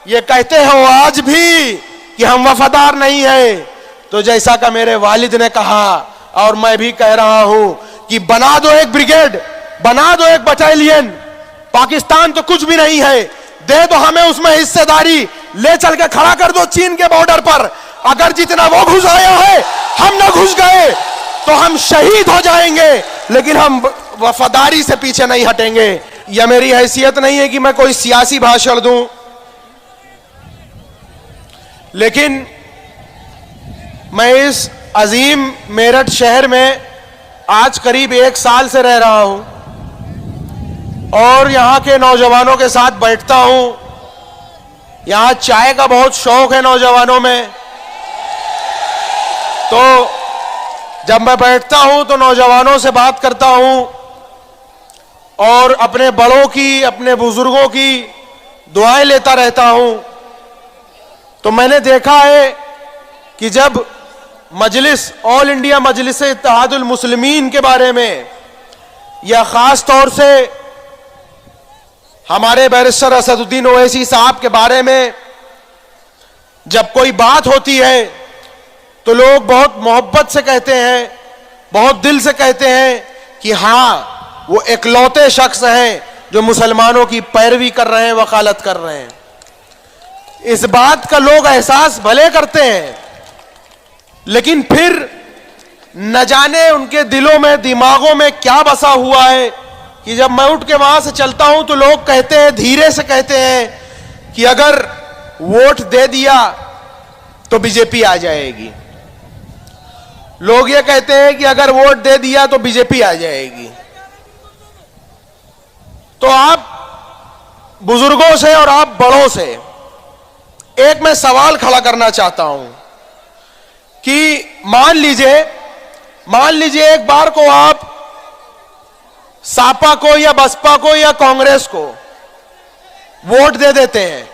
ये कहते हो आज भी कि हम वफादार नहीं है, तो जैसा का मेरे वालिद ने कहा और मैं भी कह रहा हूं कि बना दो एक ब्रिगेड, बना दो एक बटालियन। पाकिस्तान तो कुछ भी नहीं है, दे दो हमें उसमें हिस्सेदारी, ले चल के खड़ा कर दो चीन के बॉर्डर पर। अगर जितना वो घुस आया है हम ना घुस गए तो हम शहीद हो जाएंगे, लेकिन हम वफादारी से पीछे नहीं हटेंगे। यह मेरी हैसियत नहीं है कि मैं कोई सियासी भाषण दूं, लेकिन मैं इस अजीम मेरठ शहर में आज करीब 1 साल से रह रहा हूं और यहां के नौजवानों के साथ बैठता हूं। यहां चाय का बहुत शौक है नौजवानों में, तो जब मैं बैठता हूं तो नौजवानों से बात करता हूं और अपने बड़ों की, अपने बुजुर्गों की दुआएं लेता रहता हूं। तो मैंने देखा है कि जब मजलिस, ऑल इंडिया मजलिस इत्तेहादुल मुस्लिमीन के बारे में या खास तौर से हमारे बैरिस्टर असदुद्दीन ओवैसी साहब के बारे में जब कोई बात होती है तो लोग बहुत मोहब्बत से कहते हैं, बहुत दिल से कहते हैं कि हाँ वो इकलौते शख्स हैं जो मुसलमानों की पैरवी कर रहे हैं, वकालत कर रहे हैं। इस बात का लोग एहसास भले करते हैं, लेकिन फिर न जाने उनके दिलों में, दिमागों में क्या बसा हुआ है कि जब मैं उठ के वहां से चलता हूं तो लोग कहते हैं, धीरे से कहते हैं कि अगर वोट दे दिया तो बीजेपी आ जाएगी। लोग ये कहते हैं कि अगर वोट दे दिया तो बीजेपी आ जाएगी। तो आप बुजुर्गों से और आप बड़ों से एक मैं सवाल खड़ा करना चाहता हूं कि मान लीजिए एक बार को आप सापा को या बसपा को या कांग्रेस को वोट दे देते हैं।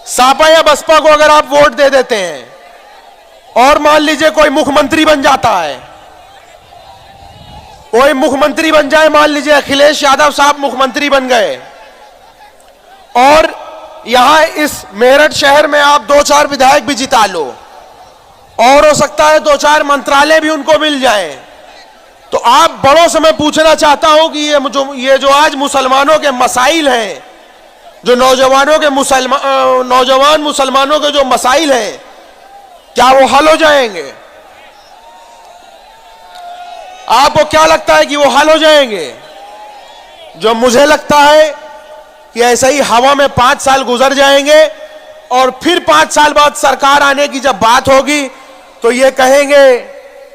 सापा या बसपा को अगर आप वोट दे देते हैं और मान लीजिए कोई मुख्यमंत्री बन जाता है, कोई मुख्यमंत्री बन जाए, मान लीजिए अखिलेश यादव साहब मुख्यमंत्री बन गए और यहां इस मेरठ शहर में आप 2-4 विधायक भी जिता लो और हो सकता है 2-4 मंत्रालय भी उनको मिल जाए, तो आप बड़ों से मैं पूछना चाहता हूं कि ये जो आज मुसलमानों के मसाइल हैं, जो नौजवान मुसलमानों के जो मसाइल हैं, क्या वो हल हो जाएंगे? आपको क्या लगता है कि वो हल हो जाएंगे? जो मुझे लगता है कि ऐसे ही हवा में 5 साल गुजर जाएंगे और फिर 5 साल बाद सरकार आने की जब बात होगी तो ये कहेंगे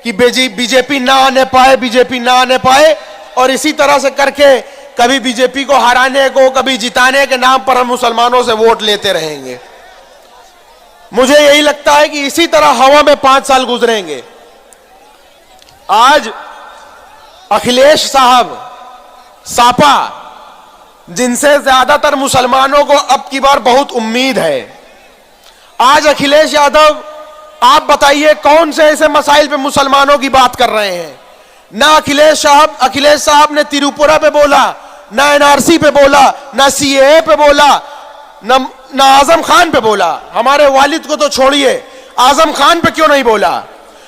कि बीजेपी ना आने पाए, बीजेपी ना आने पाए, और इसी तरह से करके कभी बीजेपी को हराने को, कभी जिताने के नाम पर हम मुसलमानों से वोट लेते रहेंगे। मुझे यही लगता है कि इसी तरह हवा में 5 साल गुजरेंगे। आज अखिलेश साहब सापा, जिनसे ज्यादातर मुसलमानों को अब की बार बहुत उम्मीद है, आज अखिलेश यादव, आप बताइए कौन से ऐसे मसाइल पे मुसलमानों की बात कर रहे हैं? ना अखिलेश साहब ने तिरुपुरा पे बोला, ना एनआरसी पे बोला, ना सीएए पे बोला, ना आजम खान पे बोला। हमारे वालिद को तो छोड़िए, आजम खान पे क्यों नहीं बोला?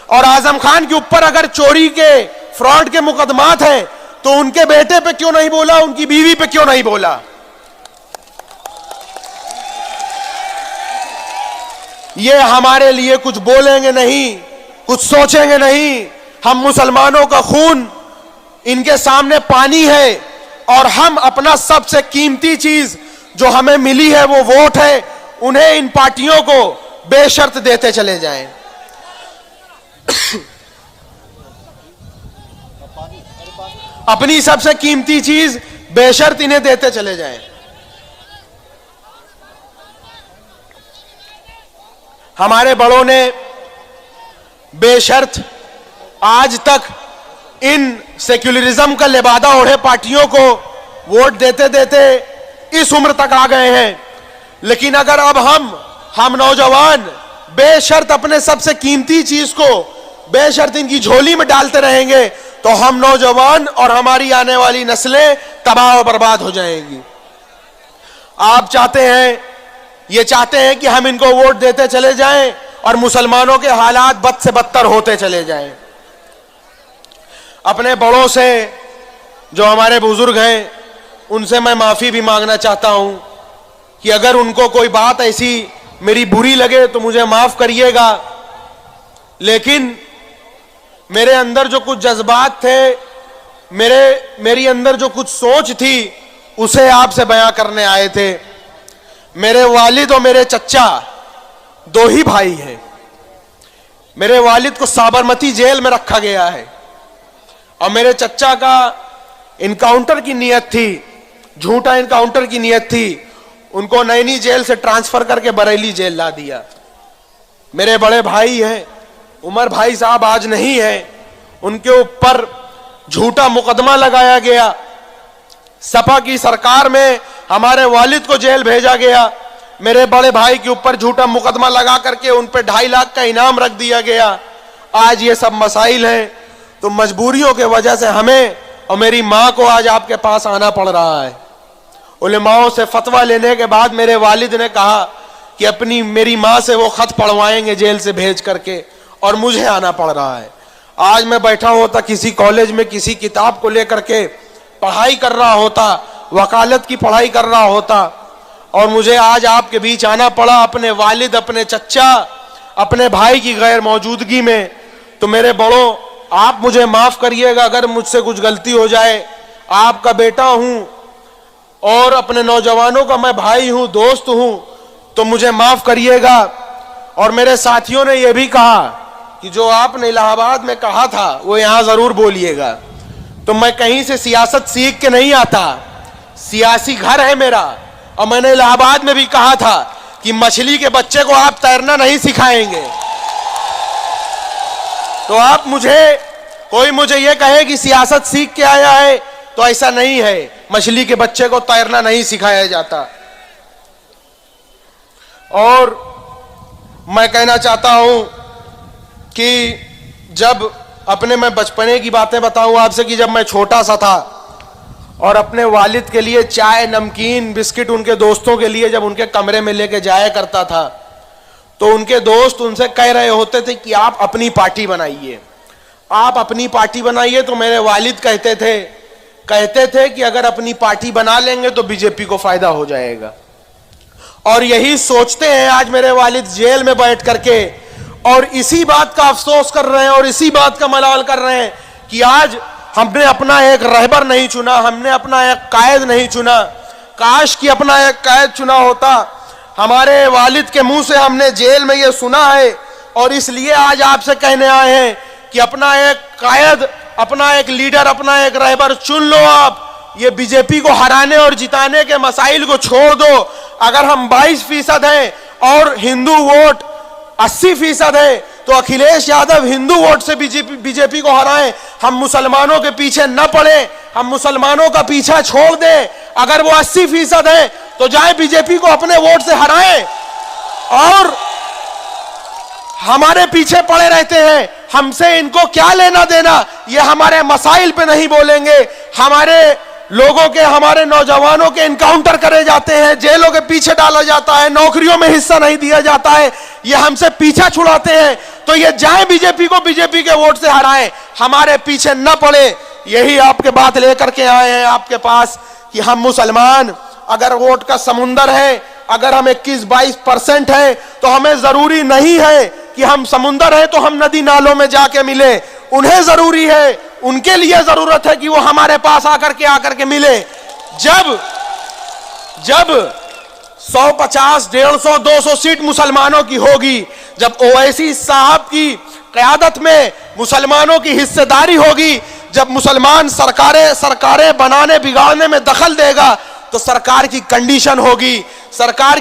और आजम खान के ऊपर अगर चोरी के, फ्रॉड के मुकदमात हैं तो उनके बेटे पे क्यों नहीं बोला, उनकी बीवी पे क्यों नहीं बोला? ये हमारे लिए कुछ बोलेंगे नहीं, कुछ सोचेंगे नहीं। हम मुसलमानों का खून इनके सामने पानी है और हम अपना सबसे कीमती चीज जो हमें मिली है वो वोट है, उन्हें, इन पार्टियों को बेशर्त देते चले जाएं। अपनी सबसे कीमती चीज बेशर्त इन्हें देते चले जाएं। हमारे बड़ों ने बेशर्त आज तक इन सेक्युलरिज्म का लिबादा ओढ़े पार्टियों को वोट देते देते इस उम्र तक आ गए हैं। लेकिन अगर अब हम नौजवान बेशर्त अपने सबसे कीमती चीज को बेशर्त इनकी झोली में डालते रहेंगे तो हम नौजवान और हमारी आने वाली नस्लें तबाह और बर्बाद हो जाएंगी। आप चाहते हैं, ये चाहते हैं कि हम इनको वोट देते चले जाएं और मुसलमानों के हालात बद से बदतर होते चले जाएं। अपने बड़ों से, जो हमारे बुजुर्ग हैं, उनसे मैं माफी भी मांगना चाहता हूं कि अगर उनको कोई बात ऐसी मेरी बुरी लगे तो मुझे माफ करिएगा, लेकिन मेरे अंदर जो कुछ जज्बात थे, मेरी अंदर जो कुछ सोच थी, उसे आपसे बयां करने आए थे। मेरे वालिद और मेरे चच्चा दो ही भाई हैं। मेरे वालिद को साबरमती जेल में रखा गया है और मेरे चच्चा का इनकाउंटर की नियत थी, झूठा इनकाउंटर की नियत थी। उनको नैनी जेल से ट्रांसफर करके बरेली जेल ला दिया। मेरे बड़े भाई हैं, उमर भाई साहब आज नहीं है, उनके ऊपर झूठा मुकदमा लगाया गया। सपा की सरकार में हमारे वालिद को जेल भेजा गया। मेरे बड़े भाई के ऊपर झूठा मुकदमा लगा करके उन पे 2.5 लाख का इनाम रख दिया गया। आज ये सब मसाइल हैं, तो मजबूरियों के वजह से हमें और मेरी माँ को आज आपके पास आना पड़ रहा है। उलेमाओं से फतवा लेने के बाद मेरे वालिद ने कहा कि मेरी माँ से वो खत पढ़वाएंगे जेल से भेज करके, और मुझे आना पड़ रहा है। आज मैं बैठा होता किसी कॉलेज में किसी किताब को लेकर के पढ़ाई कर रहा होता, वकालत की पढ़ाई कर रहा होता, और मुझे आज आपके बीच आना पड़ा अपने वालिद, अपने चच्चा, अपने भाई की गैर मौजूदगी में। तो मेरे बड़ों, आप मुझे माफ करिएगा अगर मुझसे कुछ गलती हो जाए। आपका बेटा हूं और अपने नौजवानों का मैं भाई हूं, दोस्त हूं, तो मुझे माफ करिएगा। और मेरे साथियों ने यह भी कहा कि जो आपने इलाहाबाद में कहा था वो यहां जरूर बोलिएगा। तो मैं कहीं से सियासत सीख के नहीं आता, सियासी घर है मेरा। और मैंने इलाहाबाद में भी कहा था कि मछली के बच्चे को आप तैरना नहीं सिखाएंगे। तो आप कोई मुझे यह कहे कि सियासत सीख के आया है, तो ऐसा नहीं है। मछली के बच्चे को तैरना नहीं सिखाया जाता। और मैं कहना चाहता हूं कि जब मैं बचपने की बातें बताऊं आपसे, कि जब मैं छोटा सा था और अपने वालिद के लिए चाय, नमकीन, बिस्किट उनके दोस्तों के लिए जब उनके कमरे में लेके जाया करता था, तो उनके दोस्त उनसे कह रहे होते थे कि आप अपनी पार्टी बनाइए, आप अपनी पार्टी बनाइए। तो मेरे वालिद कहते थे कि अगर अपनी पार्टी बना लेंगे तो बीजेपी को फायदा हो जाएगा। और यही सोचते हैं आज मेरे वालिद जेल में बैठ करके, और इसी बात का अफसोस कर रहे हैं और इसी बात का मलाल कर रहे हैं कि आज हमने अपना एक रहबर नहीं चुना, हमने अपना एक कायद नहीं चुना। काश कि अपना एक कायद चुना होता। हमारे वालिद के मुंह से हमने जेल में ये सुना है, और इसलिए आज आपसे कहने आए हैं कि अपना एक कायद, अपना एक लीडर, अपना एक रहबर चुन लो। आप ये बीजेपी को हराने और जिताने के मसाइल को छोड़ दो। अगर हम 22% हैं और हिंदू वोट 80% है, तो अखिलेश यादव हिंदू वोट से बीजेपी को हराएं। हम मुसलमानों के पीछे न पड़े, हम मुसलमानों का पीछा छोड़ दें। अगर वो 80% है तो जाए बीजेपी को अपने वोट से हराएं। और हमारे पीछे पड़े रहते हैं, हमसे इनको क्या लेना देना। ये हमारे मसाइल पे नहीं बोलेंगे। हमारे लोगों के, हमारे नौजवानों के इनकाउंटर करे जाते हैं, जेलों के पीछे डाला जाता है, नौकरियों में हिस्सा नहीं दिया जाता है, ये हमसे पीछा छुड़ाते हैं। तो ये जाए बीजेपी को बीजेपी के वोट से हराएं, हमारे पीछे न पड़े। यही आपके बात लेकर के आए हैं आपके पास कि हम मुसलमान, अगर वोट का समुंदर है, अगर हम 21-22% है, तो हमें जरूरी नहीं है कि हम समुंदर है तो हम नदी नालों में जाके मिले। उन्हें जरूरी है, उनके लिए जरूरत है कि वो हमारे पास आकर के मिले। जब 150, 150, 200 सीट मुसलमानों की होगी, जब ओवैसी साहब की क़यादत में मुसलमानों की हिस्सेदारी होगी, जब मुसलमान सरकारें बनाने बिगाड़ने में दखल देगा, तो सरकार की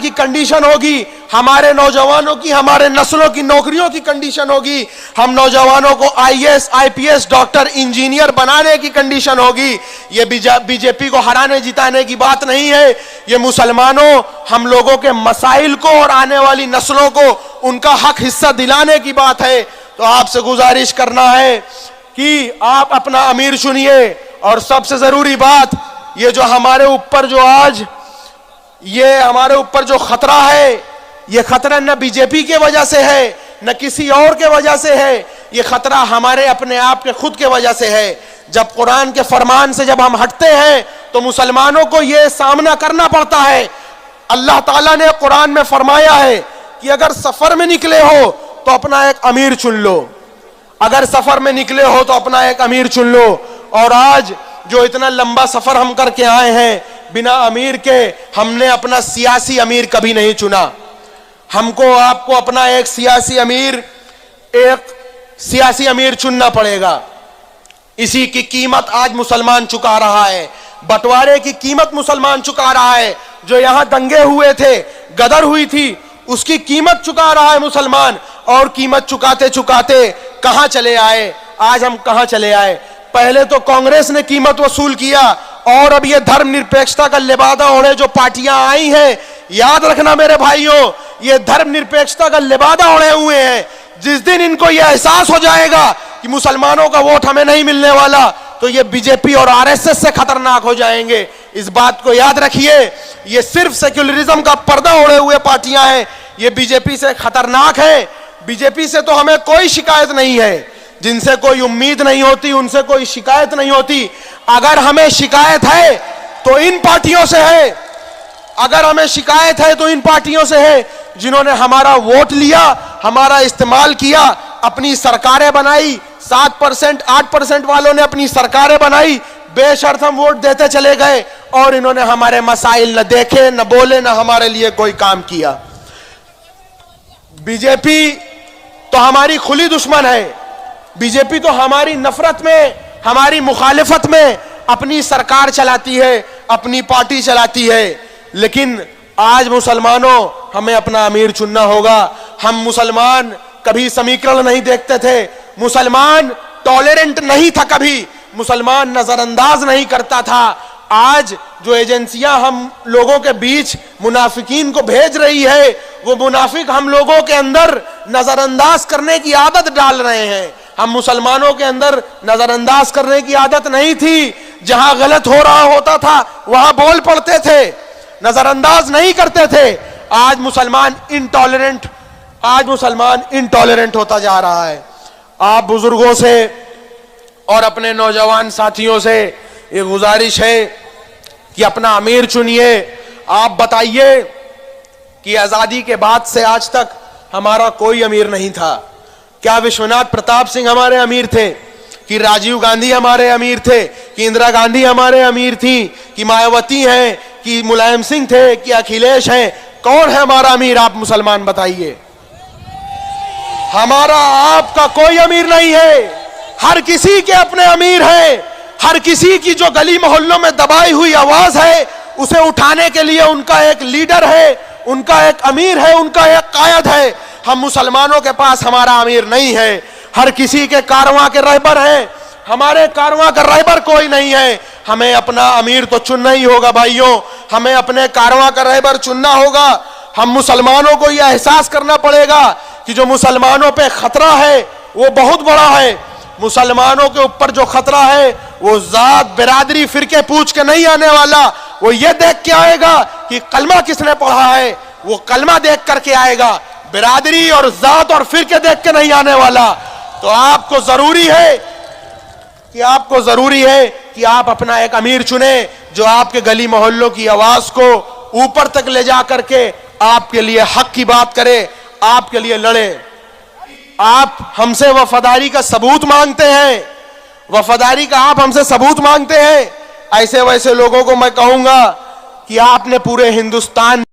कंडीशन होगी, हमारे नौजवानों की, हमारे नस्लों की नौकरियों की कंडीशन होगी। हम नौजवानों को IAS, IPS, डॉक्टर, इंजीनियर बनाने की कंडीशन होगी। ये बीजेपी को हराने जिताने की बात नहीं है। ये मुसलमानों, हम लोगों के मसाइल को और आने वाली नस्लों को उनका हक हिस्सा दिलाने की बात है। तो आपसे गुजारिश करना है कि आप अपना अमीर चुनिए। और सबसे जरूरी बात, ये जो हमारे ऊपर जो आज ये हमारे ऊपर जो खतरा है, ये खतरा न बीजेपी के वजह से है न किसी और के वजह से है, ये खतरा हमारे अपने आप के खुद के वजह से है। जब कुरान के फरमान से जब हम हटते हैं तो मुसलमानों को ये सामना करना पड़ता है। अल्लाह ताला ने कुरान में फरमाया है कि अगर सफर में निकले हो तो अपना एक अमीर चुन लो, अगर सफर में निकले हो तो अपना एक अमीर चुन लो। और आज जो इतना लंबा सफर हम करके आए हैं बिना अमीर के, हमने अपना सियासी अमीर कभी नहीं चुना। हमको आपको अपना एक सियासी अमीर चुनना पड़ेगा। इसी की कीमत आज मुसलमान चुका रहा है, बंटवारे की कीमत मुसलमान चुका रहा है। जो यहां दंगे हुए थे, गदर हुई थी, उसकी कीमत चुका रहा है मुसलमान। और कीमत चुकाते चुकाते कहां चले आए, आज हम कहां चले आए। पहले तो कांग्रेस ने कीमत वसूल किया और अब ये धर्मनिरपेक्षता का लिबादा ओढ़े जो पार्टियां आई हैं, याद रखना मेरे भाइयों, ये धर्मनिरपेक्षता का लिबादा ओढ़े हुए हैं। जिस दिन इनको यह एहसास हो जाएगा कि मुसलमानों का वोट हमें नहीं मिलने वाला, तो ये बीजेपी और आरएसएस से खतरनाक हो जाएंगे। इस बात को याद रखिए, ये सिर्फ सेक्युलरिज्म का पर्दा ओढ़े हुए पार्टियां हैं, ये बीजेपी से खतरनाक है। बीजेपी से तो हमें कोई शिकायत नहीं है, जिनसे कोई उम्मीद नहीं होती उनसे कोई शिकायत नहीं होती। अगर हमें शिकायत है तो इन पार्टियों से है, अगर हमें शिकायत है तो इन पार्टियों से है जिन्होंने हमारा वोट लिया, हमारा इस्तेमाल किया, अपनी सरकारें बनाई। 7% 8% वालों ने अपनी सरकारें बनाई, बेशर्त हम वोट देते चले गए और इन्होंने हमारे मसाइल न देखे, न बोले, न हमारे लिए कोई काम किया। बीजेपी तो हमारी खुली दुश्मन है, बीजेपी तो हमारी नफरत में, हमारी मुखालिफत में अपनी सरकार चलाती है, अपनी पार्टी चलाती है। लेकिन आज मुसलमानों, हमें अपना अमीर चुनना होगा। हम मुसलमान कभी समीकरण नहीं देखते थे, मुसलमान टॉलरेंट नहीं था, कभी मुसलमान नजरअंदाज नहीं करता था। आज जो एजेंसियां हम लोगों के बीच मुनाफिकीन को भेज रही है, वो मुनाफिक हम लोगों के अंदर नजरअंदाज करने की आदत डाल रहे हैं। हम मुसलमानों के अंदर नजरअंदाज करने की आदत नहीं थी, जहां गलत हो रहा होता था वहां बोल पड़ते थे, नजरअंदाज नहीं करते थे। आज मुसलमान इनटॉलरेंट होता जा रहा है। आप बुजुर्गों से और अपने नौजवान साथियों से ये गुजारिश है कि अपना अमीर चुनिए। आप बताइए कि आजादी के बाद से आज तक हमारा कोई अमीर नहीं था। क्या विश्वनाथ प्रताप सिंह हमारे अमीर थे? कि राजीव गांधी हमारे अमीर थे? कि इंदिरा गांधी हमारे अमीर थी? कि मायावती हैं? कि मुलायम सिंह थे? कि अखिलेश हैं? कौन है हमारा अमीर? आप मुसलमान बताइए। हमारा आपका कोई अमीर नहीं है। हर किसी के अपने अमीर हैं। हर किसी की जो गली मोहल्लों में दबाई हुई आवाज है, उसे उठाने के लिए उनका एक लीडर है, उनका एक अमीर है, उनका एक कायद है। हम मुसलमानों के पास हमारा अमीर नहीं है। हर किसी के कारवां के रहबर हैं, हमारे कारवां का रहबर कोई नहीं है। हमें अपना अमीर तो चुनना ही होगा भाइयों, हमें अपने कारवां का रहबर चुनना होगा। हम मुसलमानों को यह एहसास करना पड़ेगा कि जो मुसलमानों पे खतरा है वो बहुत बड़ा है। मुसलमानों के ऊपर जो खतरा है वो जात, बिरादरी, फिरके पूछ के नहीं आने वाला, वो ये देख के आएगा कि कलमा किसने पढ़ा है, वो कलमा देख करके आएगा। बिरादरी और जात और फिरके देख के नहीं आने वाला। तो आपको जरूरी है कि आप अपना एक अमीर चुने जो आपके गली मोहल्लों की आवाज को ऊपर तक ले जा करके आपके लिए हक की बात करे, आपके लिए लड़े। आप हमसे वफादारी का सबूत मांगते हैं, वफादारी का आप हमसे सबूत मांगते हैं। ऐसे वैसे लोगों को मैं कहूंगा कि आपने पूरे हिंदुस्तान,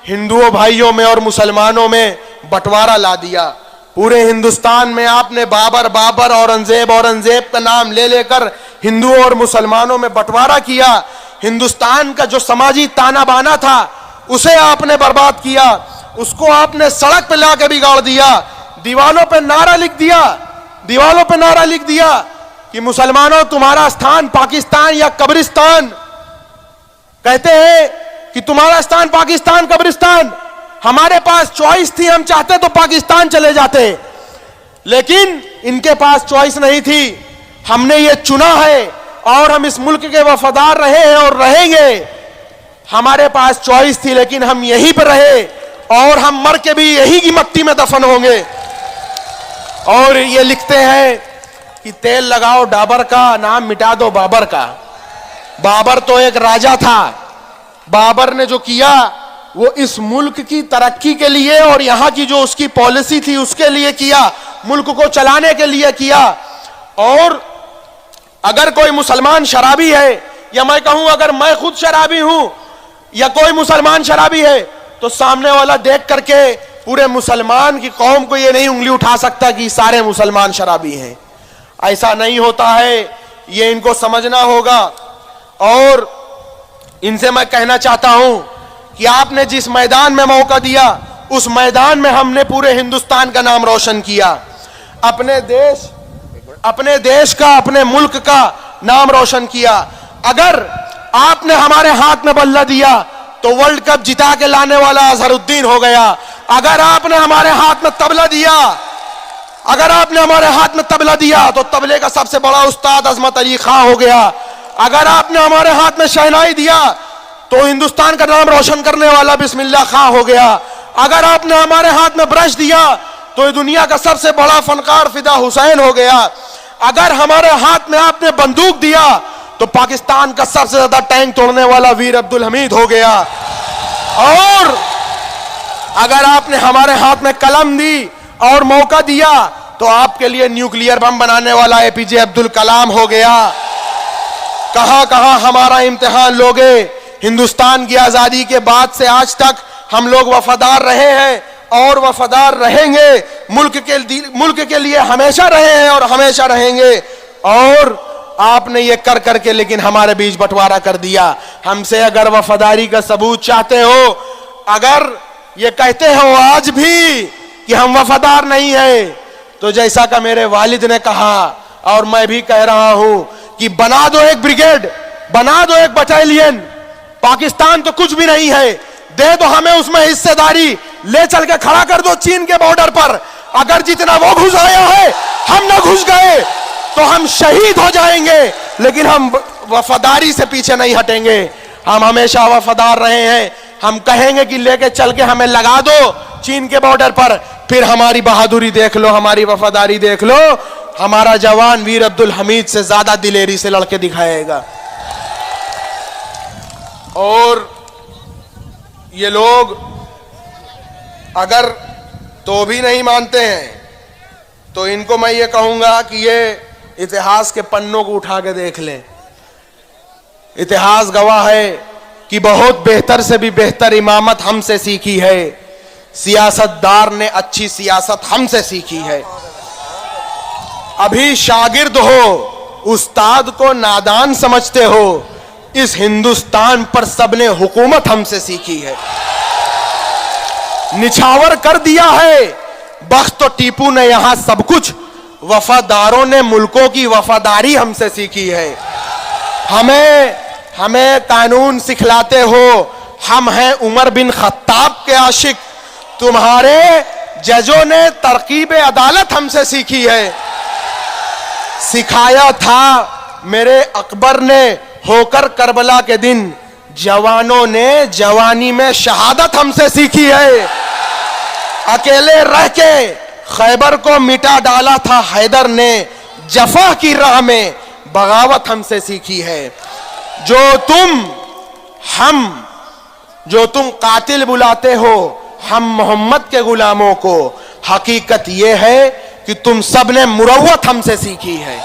हिंदुओं भाइयों में और मुसलमानों में बंटवारा ला दिया। पूरे हिंदुस्तान में आपने बाबर बाबर, औरंगजेब का नाम ले लेकर हिंदुओं और मुसलमानों में बंटवारा किया। हिंदुस्तान का जो समाजी ताना बाना था उसे आपने बर्बाद किया, उसको आपने सड़क पे लाके बिगाड़ दिया। दीवालों पे नारा लिख दिया कि मुसलमानों तुम्हारा स्थान पाकिस्तान या कब्रिस्तान। कहते हैं कि तुम्हारा स्थान पाकिस्तान कब्रिस्तान। हमारे पास चॉइस थी, हम चाहते तो पाकिस्तान चले जाते, लेकिन इनके पास चॉइस नहीं थी। हमने ये चुना है और हम इस मुल्क के वफादार रहे हैं और रहेंगे। हमारे पास चॉइस थी, लेकिन हम यहीं पर रहे और हम मर के भी यही की मट्टी में दफन होंगे। और ये लिखते हैं कि तेल लगाओ डाबर का, नाम मिटा दो बाबर का। बाबर तो एक राजा था। बाबर ने जो किया वो इस मुल्क की तरक्की के लिए और यहां की जो उसकी पॉलिसी थी उसके लिए किया, मुल्क को चलाने के लिए किया। और अगर कोई मुसलमान शराबी है, या मैं कहूं अगर मैं खुद शराबी हूं या कोई मुसलमान शराबी है, तो सामने वाला देख करके पूरे मुसलमान की कौम को ये नहीं उंगली उठा सकता कि सारे मुसलमान शराबी हैं। ऐसा नहीं होता है, ये इनको समझना होगा। और इनसे मैं कहना चाहता हूं कि आपने जिस मैदान में मौका दिया उस मैदान में हमने पूरे हिंदुस्तान का नाम रोशन किया, अपने देश का, अपने मुल्क का नाम रोशन किया। अगर आपने हमारे हाथ में बल्ला दिया तो वर्ल्ड कप जिता के लाने वाला अजहरुद्दीन हो गया। अगर आपने हमारे हाथ में तबला दिया, तो तबले का सबसे बड़ा उस्ताद अजमत अली खां हो गया। अगर आपने हमारे हाथ में शहनाई दिया तो हिंदुस्तान का नाम रोशन करने वाला बिस्मिल्लाह खां हो गया। अगर आपने हमारे हाथ में ब्रश दिया तो ये दुनिया का सबसे बड़ा फनकार फिदा हुसैन हो गया। अगर हमारे हाथ में आपने बंदूक दिया तो पाकिस्तान का सबसे ज्यादा टैंक तोड़ने वाला वीर अब्दुल हमीद हो गया। और अगर आपने हमारे हाथ में कलम दी और मौका दिया तो आपके लिए न्यूक्लियर बम बनाने वाला एपीजे अब्दुल कलाम हो गया। कहां कहां हमारा इम्तिहान लोगे। हिंदुस्तान की आजादी के बाद से आज तक हम लोग वफादार रहे हैं और वफादार रहेंगे। मुल्क के लिए हमेशा रहे हैं और हमेशा रहेंगे। और आपने ये कर करके लेकिन हमारे बीच बंटवारा कर दिया। हमसे अगर वफादारी का सबूत चाहते हो, अगर ये कहते हो आज भी कि हम वफादार नहीं है, तो जैसा का मेरे वालिद ने कहा और मैं भी कह रहा हूं कि बना दो एक ब्रिगेड, बना दो एक बटालियन। पाकिस्तान तो कुछ भी नहीं है, दे दो हमें उसमें हिस्सेदारी, ले चल के खड़ा कर दो चीन के बॉर्डर पर। अगर जितना वो घुस आया है हम ना घुस गए तो हम शहीद हो जाएंगे, लेकिन हम वफादारी से पीछे नहीं हटेंगे। हम हमेशा वफादार रहे हैं। हम कहेंगे कि लेके चल के हमें लगा दो चीन के बॉर्डर पर, फिर हमारी बहादुरी देख लो, हमारी वफादारी देख लो। हमारा जवान वीर अब्दुल हमीद से ज्यादा दिलेरी से लड़के दिखाएगा। और ये लोग अगर तो भी नहीं मानते हैं तो इनको मैं ये कहूंगा कि ये इतिहास के पन्नों को उठा के देख लें। इतिहास गवाह है कि बहुत बेहतर से भी बेहतर इमामत हमसे सीखी है। सियासतदार ने अच्छी सियासत हमसे सीखी है। अभी शागिर्द हो, उस्ताद को नादान समझते हो। इस हिंदुस्तान पर सबने हुकूमत हमसे सीखी है। निछावर कर दिया है बख्त तो टीपू ने यहां सब कुछ। वफादारों ने मुल्कों की वफादारी हमसे सीखी है। हमें कानून सिखलाते हो। हम हैं उमर बिन खत्ताब के आशिक। तुम्हारे जजों ने तरकीब अदालत हमसे सीखी है। सिखाया था मेरे अकबर ने होकर करबला के दिन। जवानों ने जवानी में शहादत हमसे सीखी है। अकेले रह के खैबर को मिटा डाला था हैदर ने। जफा की राह में बगावत हमसे सीखी है। जो तुम कातिल बुलाते हो हम मोहम्मद के गुलामों को, हकीकत यह है कि तुम सब ने मुरव्वत हमसे सीखी है।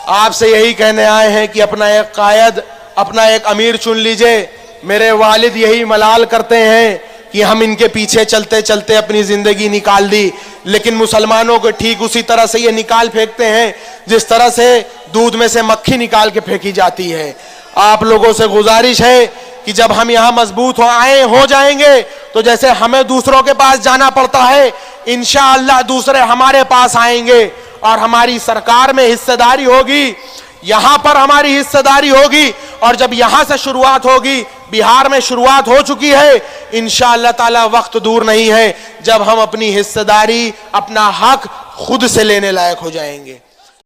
आपसे यही कहने आए हैं कि अपना एक कायद, अपना एक अमीर चुन लीजिए। मेरे वालिद यही मलाल करते हैं कि हम इनके पीछे चलते चलते अपनी जिंदगी निकाल दी, लेकिन मुसलमानों को ठीक उसी तरह से ये निकाल फेंकते हैं जिस तरह से दूध में से मक्खी निकाल के फेंकी जाती है। आप लोगों से गुजारिश है कि जब हम यहाँ मजबूत हो जाएंगे तो जैसे हमें दूसरों के पास जाना पड़ता है, इंशाअल्लाह दूसरे हमारे पास आएंगे और हमारी सरकार में हिस्सेदारी होगी। यहां पर हमारी हिस्सेदारी होगी और जब यहां से शुरुआत होगी, बिहार में शुरुआत हो चुकी है, इंशाअल्लाह ताला वक्त दूर नहीं है जब हम अपनी हिस्सेदारी, अपना हक खुद से लेने लायक हो जाएंगे।